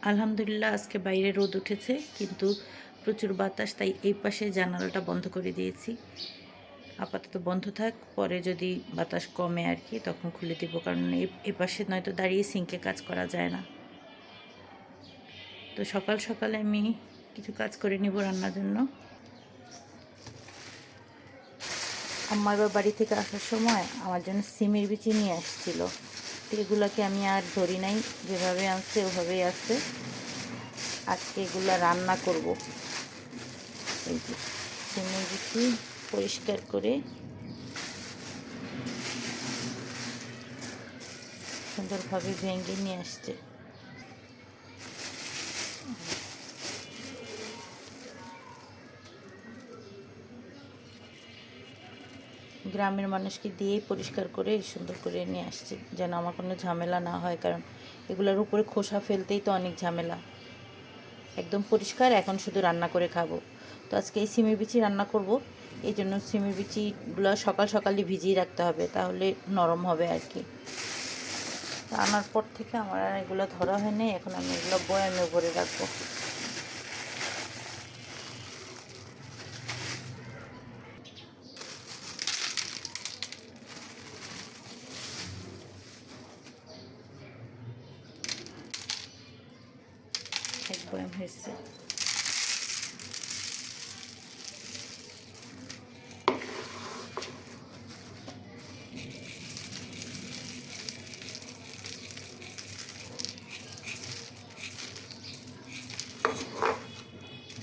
আলহামদুলিল্লাহ আজকে বাইরে রোদ উঠেছে, কিন্তু প্রচুর বাতাস, তাই এই পাশে জানালাটা বন্ধ করে দিয়েছি। আপাতত বন্ধ থাক, পরে যদি বাতাস কমে আর কি তখন খুলে দেবো, কারণ এই পাশে নয়তো দাঁড়িয়ে সিঙ্কে কাজ করা যায় না। তো সকাল সকালে আমি কিছু কাজ করে নিব রান্নার জন্য। আমার বাড়ি থেকে আসার সময় আমার জন্য সিমের বিচি নিয়ে আসছিল, তো এগুলোকে আমি আর ধরি নাই, যেভাবে আনছে ওভাবেই আছে। আজকে এগুলো রান্না করব। এই যে সিমের বিচি পরিষ্কার করে সুন্দরভাবে ভেঙে নিয়ে আসছে। গ্রামের মানুষকে দিয়েই পরিষ্কার করে সুন্দর করে নিয়ে আসছি, যেন আমার কোনো ঝামেলা না হয়, কারণ এগুলোর উপরে খোসা ফেলতেই তো অনেক ঝামেলা। একদম পরিষ্কার, এখন শুধু রান্না করে খাবো। তো আজকে এই সিমের বিচি রান্না করব, এই জন্য সিমের বিচিগুলো সকাল সকালই ভিজিয়ে রাখতে হবে, তাহলে নরম হবে আর কি। আনার পর থেকে আমার আর এগুলো ধরা হয়নি, এখন আমি এগুলো বয়ামে ভরে রাখবো। এক বয়াম হয়েছে।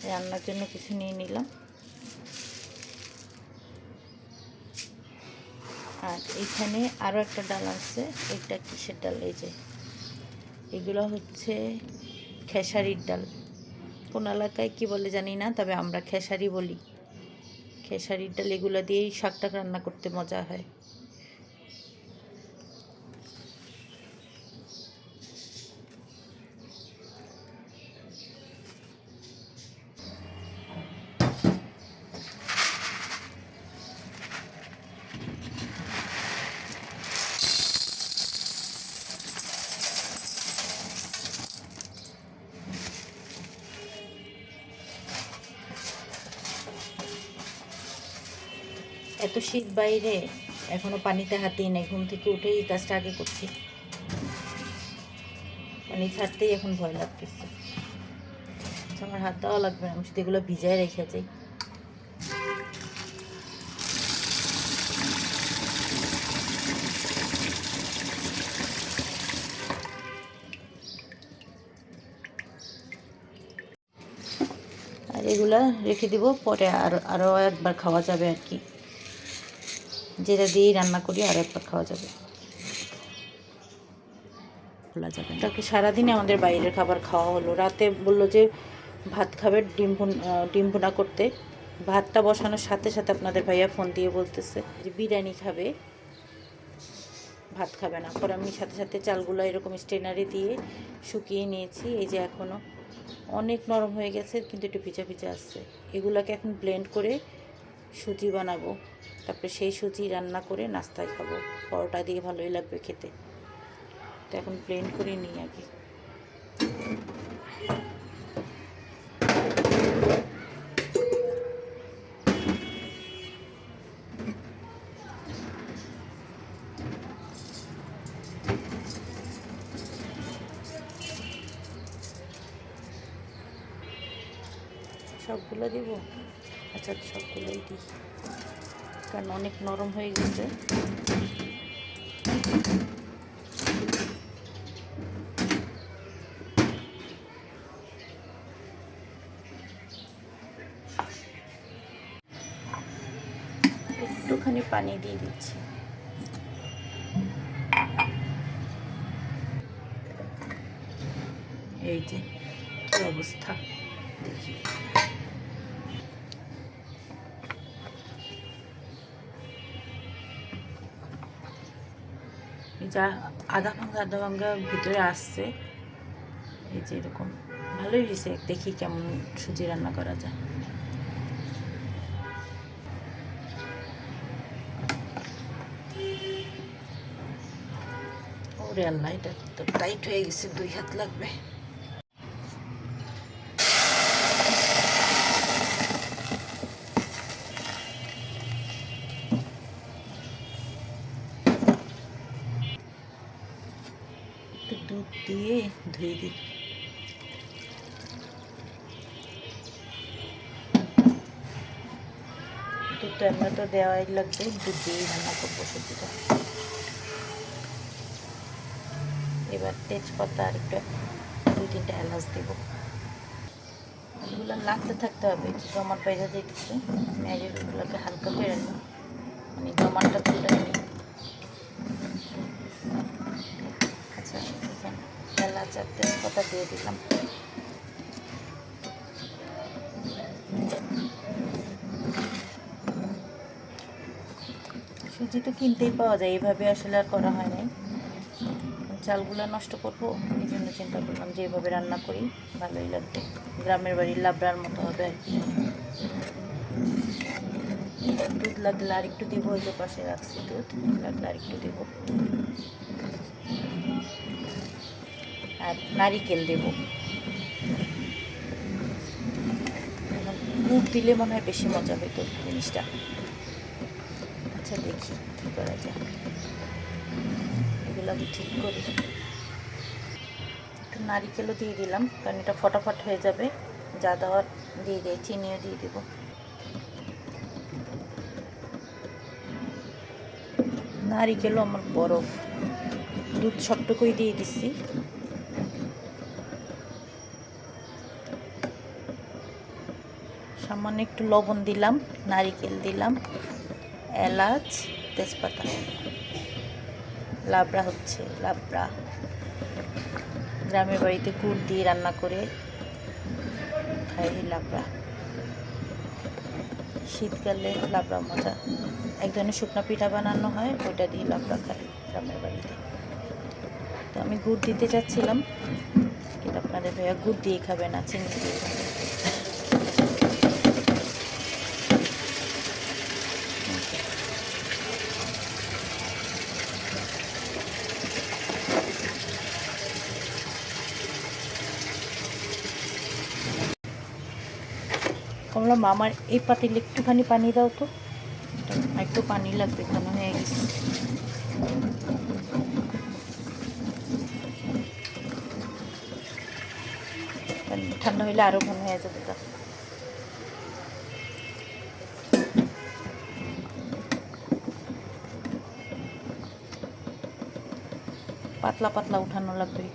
রান্নার জন্য কিছু নিয়ে নিলাম। আর এইখানে আরও একটা ডাল আছে, এটা কিসের ডাল? এই যে এগুলো হচ্ছে খেসারির ডাল। কোন এলাকায় কী বলে জানি না, তবে আমরা খেসারি বলি। খেসারির ডাল এগুলো দিয়েই শাকটা রান্না করতে মজা হয়। এত শীত বাইরে, এখনো পানিতে হাতেই নেই, ঘুম থেকে উঠেই এই কাজটা আগে করছি। পানি ছাড়তেই এখন ভয় লাগতেছে। আচ্ছা, আমার হাত দেওয়া লাগবে না, আমি শুধু এগুলো ভিজায় রেখে যাই। আর এগুলা রেখে দিব, পরে আরও একবার খাওয়া যাবে আর কি। যেটা দিয়েই রান্না করি আর একবার খাওয়া যাবে, খোলা যাবে। তাকে সারাদিনে আমাদের বাইরের খাবার খাওয়া হলো। রাতে বললো যে ভাত খাবে, ডিম ভুনা করতে। ভাতটা বসানোর সাথে সাথে আপনাদের ভাইয়া ফোন দিয়ে বলতেছে যে বিরিয়ানি খাবে, ভাত খাবে না। পরে আমি সাথে সাথে চালগুলো এরকম স্ট্রেনারে দিয়ে শুকিয়ে নিয়েছি। এই যে এখনও অনেক নরম হয়ে গেছে, কিন্তু একটু ভিজা ভিজা আসছে। এগুলোকে এখন ব্লেন্ড করে সুজি বানাবো, তারপরে সেই সুজি রান্না করে নাস্তায় খাবো। পরোটা দিয়ে ভালোই লাগবে খেতে। তো এখন ব্লেন্ড করে নিই আগে। সবগুলো দিব? আচ্ছা, সবগুলোই দিই, কারণ অনেক নরম হয়ে গেছে। একটুখানি পানি দিয়ে দিচ্ছি। এই যে কি অবস্থা দেখি। যা আধা ভাঙ্গা ভিতরে আসছে, এই যে এরকম ভালোই হয়েছে। দেখি কেমন সুজি রান্না করা যায়। ওরে আল্লাহ, এটা তো টাইট হয়ে গেছে, 2 হাত লাগবে। দিয়ে ধুয়ে দিই। দুধ তো এমনি তো দেওয়াই লাগবে, দুধ দিয়েই রান্না করবো সবজিটা। এবার তেজপাতা আর একটু 2-3টা এলাচ দেবো। এগুলো লাগতে থাকতে হবে, জমাট বাইরে যেতেছে। আমি আগে এগুলোকে হালকা করে নিই, মানে জমাটটা তুলে নিই। আচ্ছা, এখানে এলাচ আর তেজপাতা দিয়ে দিলাম। সুজি তো কিনতেই পাওয়া যায়, এইভাবে আসলে আর করা হয় নাই। চালগুলো নষ্ট করবো, এই জন্য চিন্তা করলাম যে এইভাবে রান্না করি, ভালোই লাগবে। গ্রামের বাড়ির লাবড়ার মতো হবে আর কি। দুধ লাগলে আর একটু দিব, ওই যে পাশে রাখছি দুধ, লাগলে আর একটু দেবো। আর নারিকেল দেব। গুড় দিলে মনে হয় বেশি মজা হইতো জিনিসটা। আচ্ছা, দেখি কী করা যায়, এগুলো আমি ঠিক করি। একটু নারিকেলও দিয়ে দিলাম, কারণ এটা ফটাফট হয়ে যাবে। যা দেওয়ার দিয়ে দিয়ে চিনিও দিয়ে দেবো। নারিকেলও আমার বরফ, দুধ সবটুকুই দিয়ে দিচ্ছি। সামান্য একটু লবণ দিলাম, নারিকেল দিলাম, এলাচ, তেজপাতা। লাবড়া হচ্ছে, লাবড়া। গ্রামের বাড়িতে গুড় দিয়ে রান্না করে খাই লাবড়া। শীতকালে লাবড়া মজা। এক ধরনের শুকনো পিঠা বানানো হয়, ওইটা দিয়ে লাবড়া খাই গ্রামের বাড়িতে। তো আমি গুড় দিতে চাচ্ছিলাম, কিন্তু আপনাদের ভাইয়া গুড় দিয়ে খাবে না, চিনি দিয়ে খাবে। কমলা, মামার এই পাতিলে একটুখানি পানি দাও তো, একটু পানি লাগবে, ঘন হয়ে গেছে। ঠান্ডা হইলে আরও ঘন হয়ে যাবে। তা পাতলা পাতলা উঠানো লাগবে,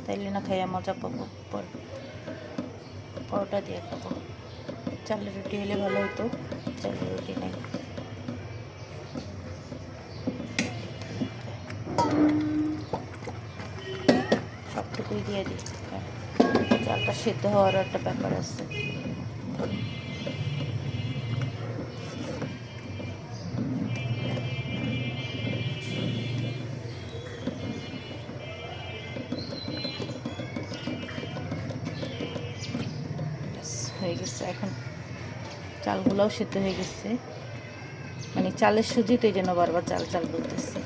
তাইলে না খাইয়া মজা পাবো। পরোটা দিয়ে খাবো। চালের রুটি হলে ভালো হতো, চালের রুটি নেই। সবটুকুই দিয়ে দিই, চালটা সেদ্ধ হওয়ারও একটা ব্যাপার আছে। হয়ে গেছে, এখন চালগুলোও সেদ্ধ হয়ে গেছে। মানে চালের সুজি তো, এই জন্য বারবার চাল চাল বলতেছি।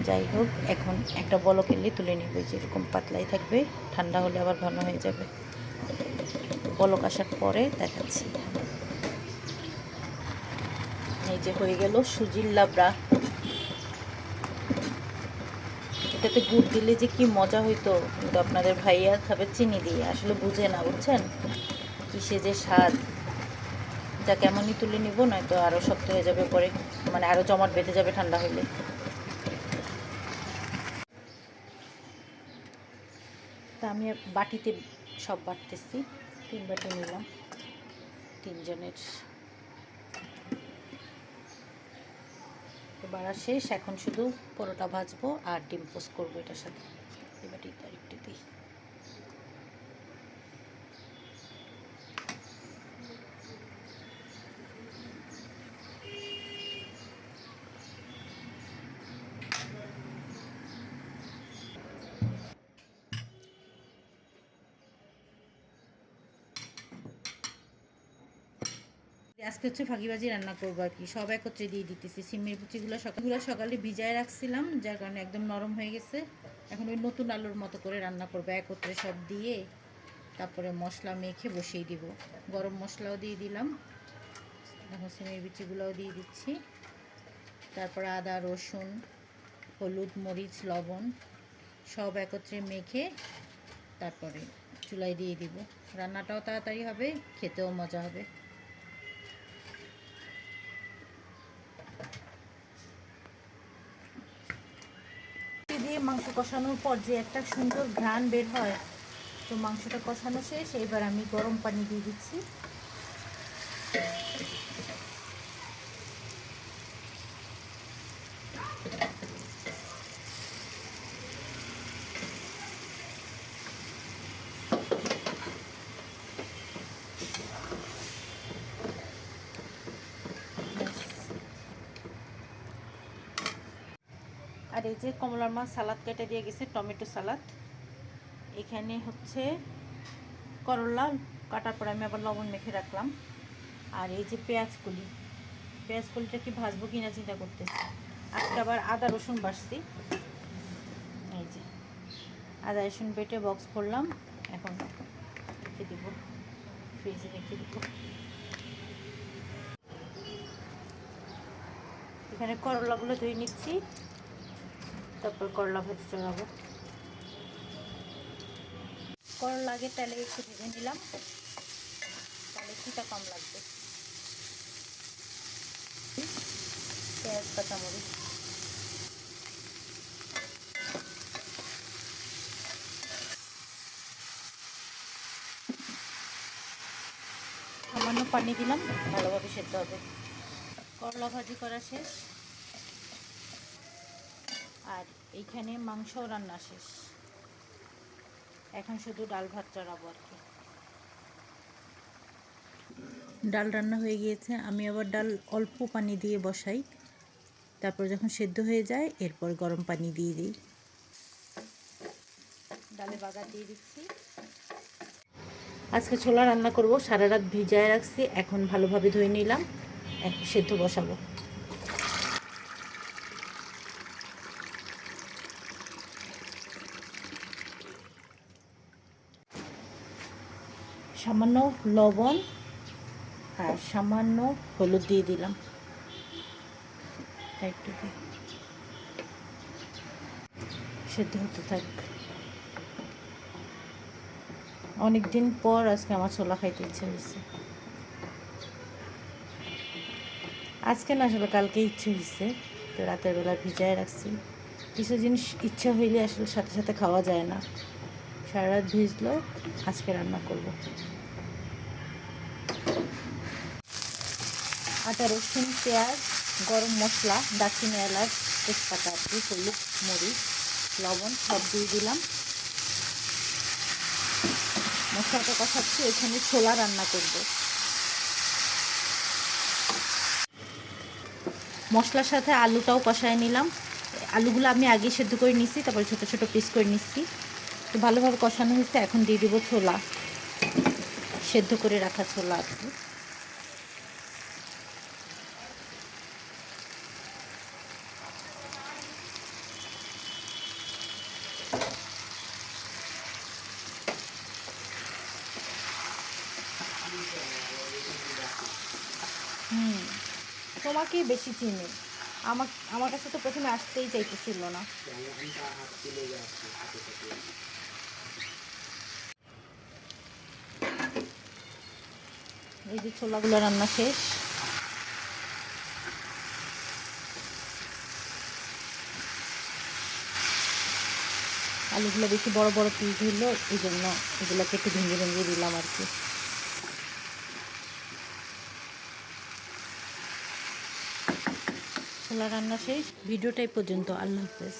যাই হোক, এখন একটা বলক এলে তুলে নিব, যেরকম পাতলাই থাকবে, ঠান্ডা হলে আবার ঘন হয়ে যাবে। বলক আসার পরে দেখাচ্ছি। এই যে হয়ে গেল সুজির লাবড়া। এটাতে গুড় দিলে যে কি মজা হইতো, কিন্তু আপনাদের ভাইয়া খাবে চিনি দিয়ে, আসলে বুঝে না, বুঝছেন কিসে যে স্বাদ। যা কেমনই তুলে নিব, নয়তো আরও শক্ত হয়ে যাবে পরে, মানে আরও জমাট বেঁধে যাবে ঠান্ডা হইলে। তা আমি বাটিতে সব বাটতেছি, 3 বাটি নিলাম 3 জনের। বাড়া শেষ, এখন শুধু পরোটা ভাজবো আর ডিম পোস্ট করবো এটার সাথে। এই বাটিতে আর একটু দিই। আজকে হচ্ছে ফাঁকিবাজি রান্না করবো আর কি, সব একত্রে দিয়ে দিতেছি। সিমের কুচিগুলো সকালে ভিজায় রাখছিলাম, যার কারণে একদম নরম হয়ে গেছে। এখন ওই নতুন আলুর মতো করে রান্না করবো, একত্রে সব দিয়ে। তারপরে মশলা মেখে বসিয়ে দিব। গরম মশলাও দিয়ে দিলাম, এখন সিমের বিচিগুলোও দিয়ে দিচ্ছি। তারপরে আদা, রসুন, হলুদ, মরিচ, লবণ সব একত্রে মেখে তারপরে চুলায় দিয়ে দিব। রান্নাটাও তাড়াতাড়ি হবে, খেতেও মজা হবে। দিয়ে মাংস কষানোর পর যে একটা সুন্দর ঘ্রাণ বের হয়, তো মাংসটা কষানো শেষ। এবার আমি গরম পানি দিয়ে দিচ্ছি। আর এই যে কমলার মাছ সালাদ কেটে দিয়ে গেছে, টমেটো সালাদ। এখানে হচ্ছে করলা কাটার পর আমি আবার লবণ মেখে রাখলাম। আর এই যে পেঁয়াজকলিটা কি ভাজবো কিনা চিন্তা করতেছি। আজকে আবার আদা রসুন বাটছি। এই যে আদা রসুন বেটে বক্স করলাম, এখন রেখে দিব, ফ্রিজে রেখে দিব। এখানে করলাগুলো ধুয়ে নিচ্ছি, তারপর করলা ভাজি চড়াবো। করলা আগে তেলে একটু ভেজে নিলাম, তাহলে চিটা কম লাগবে। পেঁয়াজ কাঁচামরিচ, সামান্য পানি দিলাম, ভালোভাবে সেদ্ধ হবে। করলা ভাজি করা শেষ, আর এইখানে মাংস রান্না শেষ। এখন শুধু ডাল ভাত চড়াবো আর কি। ডাল রান্না হয়ে গিয়েছে। আমি আবার ডাল অল্প পানি দিয়ে বসাই, তারপর যখন সেদ্ধ হয়ে যায় এরপর গরম পানি দিয়ে দিই। ডালে বাগার দিয়ে দিচ্ছি। আজকে ছোলা রান্না করব, সারা রাত ভিজায় রাখছি, এখন ভালোভাবে ধুয়ে নিলাম, সেদ্ধ বসাবো। সামান্য লবণ আর সামান্য হলুদ দিয়ে দিলাম, একটু সেদ্ধ হতে থাক। অনেকদিন পর আজকে আমার ছোলা খাইতে ইচ্ছে হয়েছে। আজকে না, আসলে কালকে ইচ্ছে হয়েছে, তো রাতের বেলা ভিজায় রাখছি। কিছু জিনিস ইচ্ছা হইলে আসলে সাথে সাথে খাওয়া যায় না। সারা রাত ভিজলো, আজকে রান্না করব। আদা রসুন পেঁয়াজ, গরম মশলা, দারচিনি এলাচ তেজপাতা, হলুদ মরিচ লবণ সব দিয়ে দিলাম। মশলাটা কষাচ্ছি, এখানে ছোলা রান্না করব। মশলার সাথে আলুটাও কষায় নিলাম। আলুগুলো আমি আগে সেদ্ধ করে নিচ্ছি, তারপরে ছোটো ছোটো পিস করে নিচ্ছি। তো ভালোভাবে কষানো হয়েছে, এখন দিয়ে দিব ছোলা, সেদ্ধ করে রাখা ছোলা আর কি। তোমাকেই বেশি চিনি, আমার কাছে তো প্রথমে আসতেই চাইতেছিল না। এই যে ছোলাগুলো রান্না শেষ। আলুগুলো বেশি বড় বড় পিস হইলো, এই জন্য এগুলোকে একটু ভেঙে ভেঙে দিলাম আর কি। ছোলা রান্না শেষ। ভিডিওটাই পর্যন্ত। আল্লাহ হাফেজ।